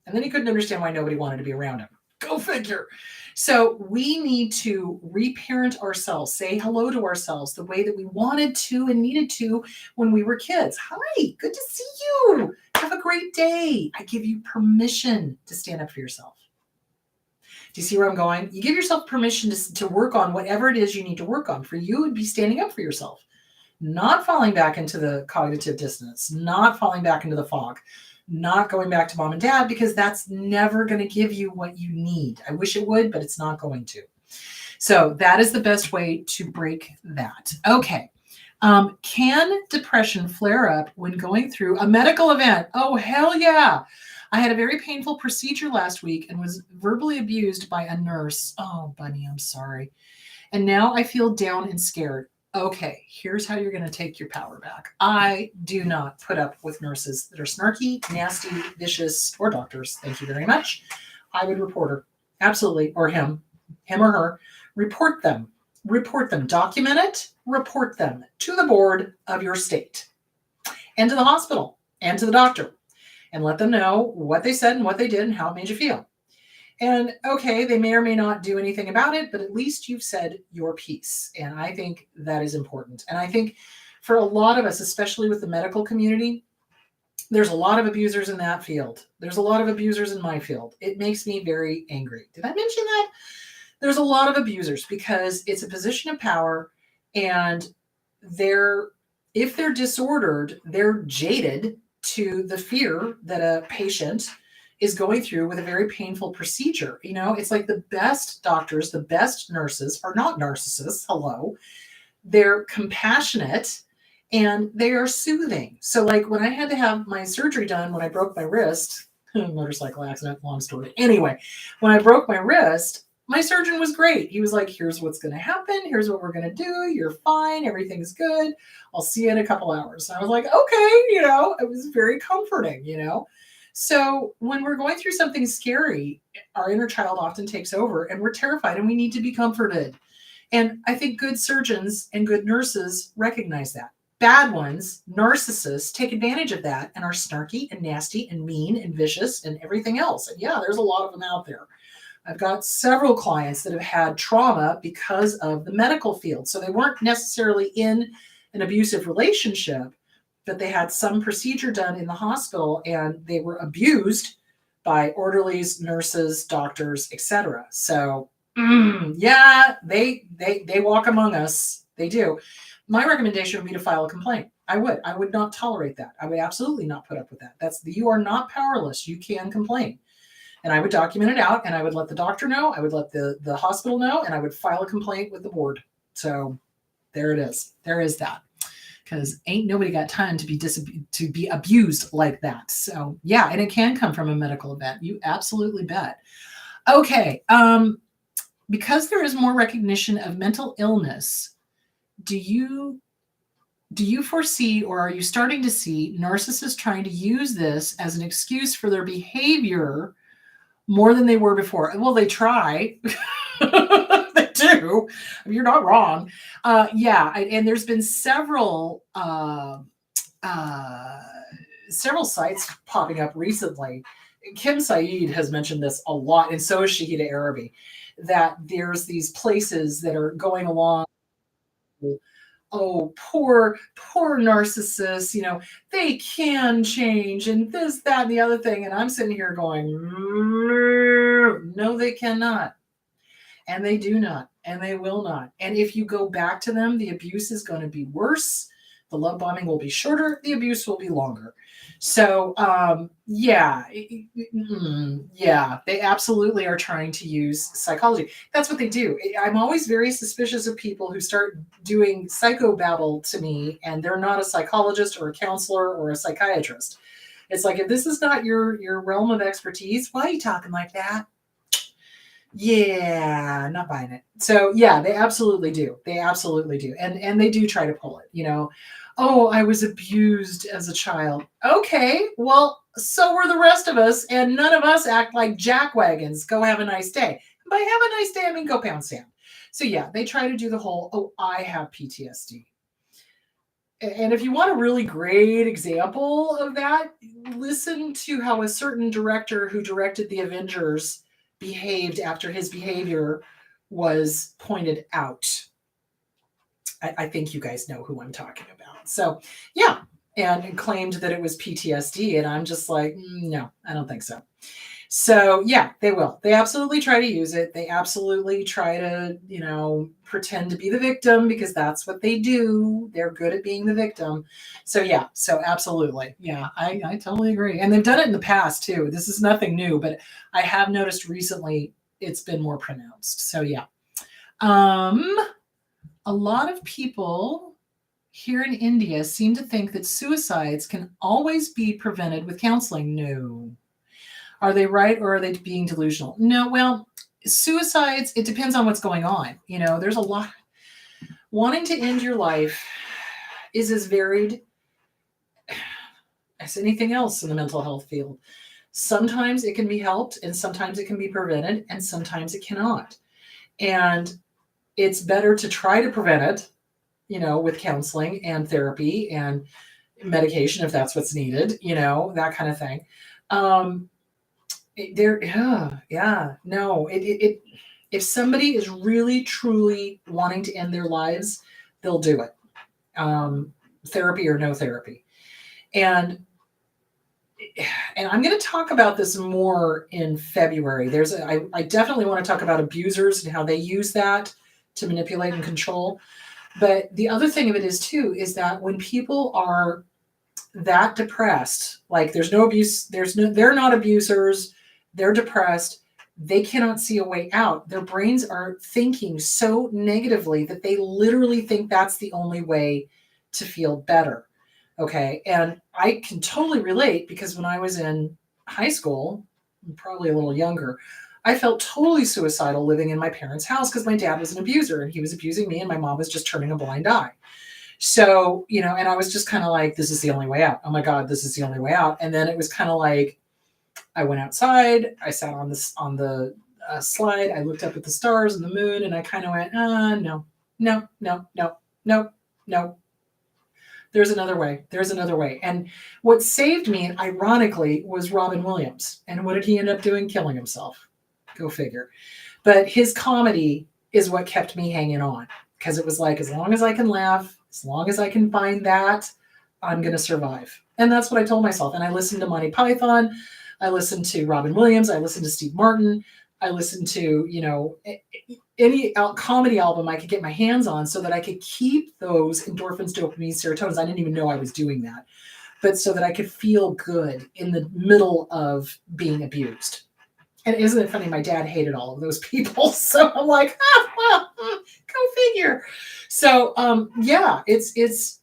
And then he couldn't understand why nobody wanted to be around him. Go figure. So we need to reparent ourselves, say hello to ourselves the way that we wanted to and needed to when we were kids. Hi, good to see you. Have a great day. I give you permission to stand up for yourself. Do you see where I'm going? You give yourself permission to work on whatever it is you need to work on. For you, it would be standing up for yourself, not falling back into the cognitive dissonance, not falling back into the fog, not going back to mom and dad, because that's never going to give you what you need. I wish it would, but it's not going to. So that is the best way to break that. Okay. Can depression flare up when going through a medical event? Oh, hell yeah. I had a very painful procedure last week and was verbally abused by a nurse. Oh, Bunny, I'm sorry. And now I feel down and scared. Okay, here's how you're going to take your power back. I do not put up with nurses that are snarky, nasty, vicious, or doctors. Thank you very much. I would report her. Absolutely. Or him or her. Report them. Report them. Document it. Report them to the board of your state and to the hospital and to the doctor, and let them know what they said and what they did and how it made you feel. And okay, they may or may not do anything about it, but at least you've said your piece. And I think that is important. And I think for a lot of us, especially with the medical community, there's a lot of abusers in that field. There's a lot of abusers in my field. It makes me very angry. Did I mention that? There's a lot of abusers because it's a position of power, and if they're disordered, they're jaded to the fear that a patient is going through with a very painful procedure. You know, it's like the best doctors, the best nurses are not narcissists. Hello. They're compassionate and they are soothing. So like when I had to have my surgery done, when I broke my wrist, motorcycle accident, long story. Anyway, when I broke my wrist, my surgeon was great. He was like, here's what's going to happen. Here's what we're going to do. You're fine. Everything's good. I'll see you in a couple hours. And I was like, okay, it was very comforting, So when we're going through something scary, our inner child often takes over and we're terrified and we need to be comforted. And I think good surgeons and good nurses recognize that. Bad ones, narcissists, take advantage of that and are snarky and nasty and mean and vicious and everything else. And yeah, there's a lot of them out there. I've got several clients that have had trauma because of the medical field. So they weren't necessarily in an abusive relationship, but they had some procedure done in the hospital and they were abused by orderlies, nurses, doctors, etc. So yeah, they walk among us. They do. My recommendation would be to file a complaint. I would not tolerate that. I would absolutely not put up with that. You are not powerless. You can complain. And I would document it out and I would let the doctor know. I would let the hospital know, and I would file a complaint with the board. So there it is. There is that. Because ain't nobody got time to be abused like that. So yeah, and it can come from a medical event. You absolutely bet. Okay. Because there is more recognition of mental illness, do you foresee, or are you starting to see narcissists trying to use this as an excuse for their behavior more than they were before? Well, they try. They do. You're not wrong. And there's been several sites popping up recently. Kim Saeed has mentioned this a lot, and so is Shahida Arabi, that there's these places that are going along. Oh, poor narcissists, they can change and this, that, and the other thing. And I'm sitting here going, no, they cannot. And they do not, and they will not. And if you go back to them, the abuse is going to be worse. The love bombing will be shorter. The abuse will be longer. So, they absolutely are trying to use psychology. That's what they do. I'm always very suspicious of people who start doing psychobabble to me, and they're not a psychologist or a counselor or a psychiatrist. It's like, if this is not your realm of expertise, why are you talking like that? Yeah, not buying it. So yeah, they absolutely do. They absolutely do. And they do try to pull it, Oh, I was abused as a child. Okay, well, so were the rest of us, and none of us act like jackwagons. Go have a nice day. By have a nice day, I mean go pound sand. So yeah, they try to do the whole, oh, I have PTSD. And if you want a really great example of that, listen to how a certain director who directed the Avengers behaved after his behavior was pointed out. I think you guys know who I'm talking about. So, yeah, and claimed that it was PTSD. And I'm just like, no, I don't think so. So yeah, they will. They absolutely try to use it. They absolutely try to, pretend to be the victim because that's what they do. They're good at being the victim. So yeah, so absolutely. Yeah, I totally agree. And they've done it in the past too. This is nothing new, but I have noticed recently it's been more pronounced. So yeah. A lot of people here in India seem to think that suicides can always be prevented with counseling. No. Are they right or are they being delusional? No, well, suicides, it depends on what's going on. There's a lot. Wanting to end your life is as varied as anything else in the mental health field. Sometimes it can be helped and sometimes it can be prevented and sometimes it cannot. And it's better to try to prevent it, with counseling and therapy and medication if that's what's needed, that kind of thing. No, if somebody is really truly wanting to end their lives, they'll do it. Therapy or no therapy. And I'm going to talk about this more in February. I definitely want to talk about abusers and how they use that to manipulate and control. But the other thing of it is too, is that when people are that depressed, like there's no abuse, they're not abusers, they're depressed, they cannot see a way out. Their brains are thinking so negatively that they literally think that's the only way to feel better. Okay. And I can totally relate because when I was in high school, probably a little younger, I felt totally suicidal living in my parents' house because my dad was an abuser and he was abusing me and my mom was just turning a blind eye. So, and I was just kind of like, this is the only way out. Oh my God, this is the only way out. And then it was kind of like, I went outside, I sat on the slide, I looked up at the stars and the moon, and I kind of went, no, no, no, no, no, no. There's another way. There's another way. And what saved me, ironically, was Robin Williams. And what did he end up doing? Killing himself. Go figure. But his comedy is what kept me hanging on because it was like, as long as I can laugh, as long as I can find that, I'm going to survive. And that's what I told myself. And I listened to Monty Python. I listened to Robin Williams. I listened to Steve Martin. I listened to, any comedy album I could get my hands on so that I could keep those endorphins, dopamine, serotonins. I didn't even know I was doing that, but so that I could feel good in the middle of being abused. And isn't it funny? My dad hated all of those people. So I'm like, go figure. So yeah, it's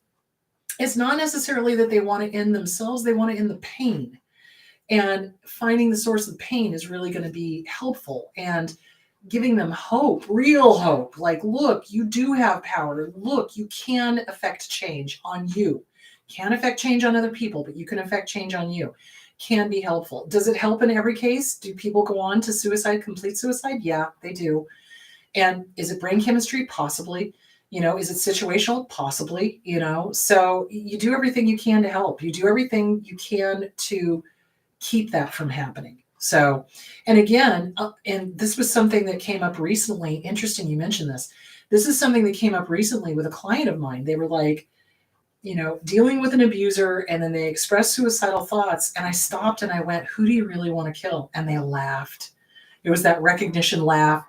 not necessarily that they want to end themselves. They want to end the pain. And finding the source of the pain is really going to be helpful. And giving them hope, real hope. Like, look, you do have power. Look, you can affect change on you. Can't affect change on other people, but you can affect change on you. Can be helpful. Does it help in every case? Do people go on to suicide, complete suicide? Yeah, they do. And is it brain chemistry? Possibly. Is it situational? Possibly. So you do everything you can to help. You do everything you can to keep that from happening. So, and again, and this was something that came up recently. Interesting you mentioned this. This is something that came up recently with a client of mine. They were like, dealing with an abuser, and then they expressed suicidal thoughts. And I stopped and I went, who do you really want to kill? And they laughed. It was that recognition laugh.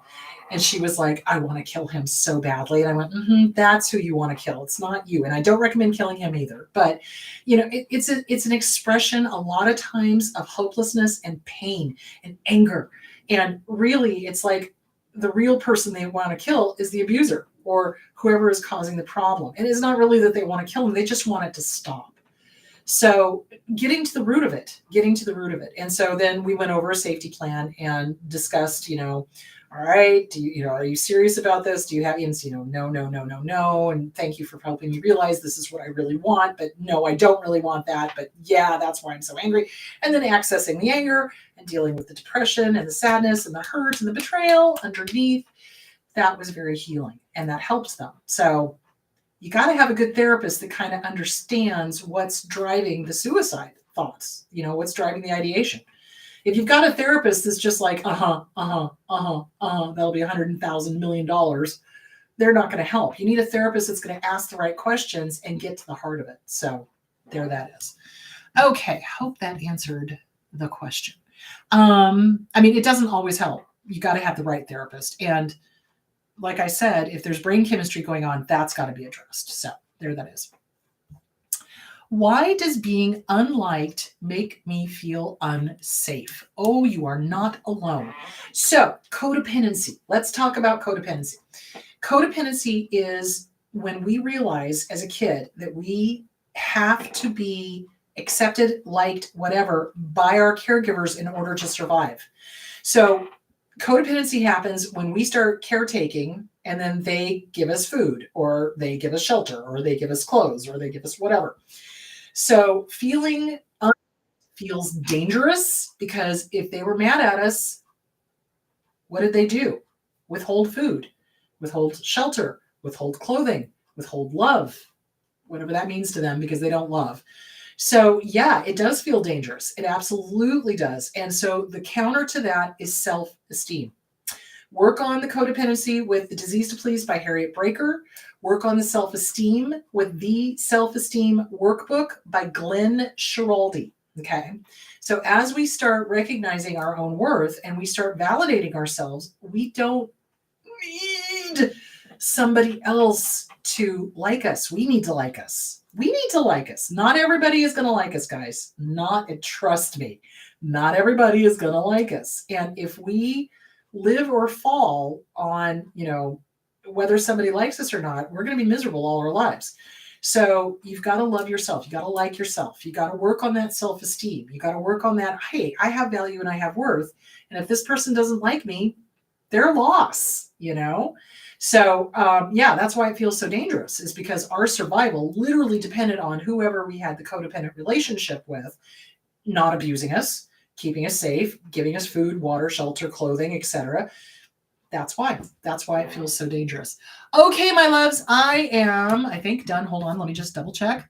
And she was like, I want to kill him so badly. And I went, that's who you want to kill. It's not you. And I don't recommend killing him either. But, it's an expression a lot of times of hopelessness and pain and anger. And really, it's like the real person they want to kill is the abuser or whoever is causing the problem. And it's not really that they want to kill him. They just want it to stop. So getting to the root of it. And so then we went over a safety plan and discussed, All right. Do you, are you serious about this? Do you have, no, no, no, no, no. And thank you for helping me realize this is what I really want. But no, I don't really want that. But yeah, that's why I'm so angry. And then accessing the anger and dealing with the depression and the sadness and the hurt and the betrayal underneath. That was very healing and that helps them. So you got to have a good therapist that kind of understands what's driving the suicide thoughts, what's driving the ideation. If you've got a therapist that's just like, that'll be $100,000 million, they're not going to help. You need a therapist that's going to ask the right questions and get to the heart of it. So there that is. Okay, hope that answered the question. It doesn't always help. You got to have the right therapist. And like I said, if there's brain chemistry going on, that's got to be addressed. So there that is. Why does being unliked make me feel unsafe? Oh, you are not alone. So codependency. Let's talk about codependency. Codependency is when we realize as a kid that we have to be accepted, liked, whatever, by our caregivers in order to survive. So codependency happens when we start caretaking and then they give us food or they give us shelter or they give us clothes or they give us whatever. So feeling feels dangerous because if they were mad at us, what did they do? Withhold food, withhold shelter, withhold clothing, withhold love, whatever that means to them because they don't love. So yeah, it does feel dangerous. It absolutely does. And so the counter to that is self-esteem. Work on the codependency with The Disease to Please by Harriet Breaker. Work on the self-esteem with The Self-Esteem Workbook by Glenn Schiraldi. Okay. So as we start recognizing our own worth and we start validating ourselves, we don't need somebody else to like us. We need to like us. We need to like us. Not everybody is going to like us, guys. Trust me, not everybody is going to like us. And if we live or fall on, whether somebody likes us or not, we're going to be miserable all our lives. So you've got to love yourself. You got to like yourself. You got to work on that self-esteem. You got to work on that. Hey, I have value and I have worth. And if this person doesn't like me, they're a loss, So that's why it feels so dangerous, is because our survival literally depended on whoever we had the codependent relationship with, not abusing us, keeping us safe, giving us food, water, shelter, clothing, etc. That's why it feels so dangerous. Okay, my loves, I am, I think, done. Hold on. Let me just double check.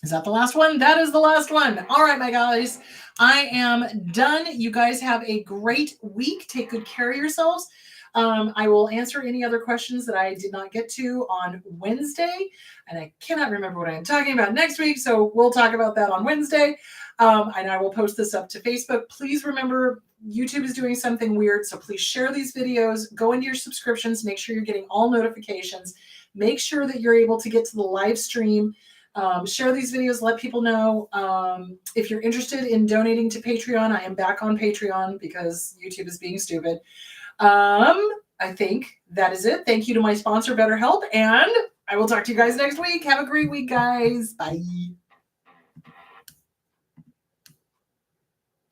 Is that the last one? That is the last one. All right, my guys, I am done. You guys have a great week. Take good care of yourselves. I will answer any other questions that I did not get to on Wednesday. And I cannot remember what I'm talking about next week. So we'll talk about that on Wednesday. And I will post this up to Facebook. Please remember, YouTube is doing something weird. So please share these videos. Go into your subscriptions. Make sure you're getting all notifications. Make sure that you're able to get to the live stream. Share these videos. Let people know. If you're interested in donating to Patreon, I am back on Patreon because YouTube is being stupid. I think that is it. Thank you to my sponsor, BetterHelp, and I will talk to you guys next week. Have a great week, guys. Bye.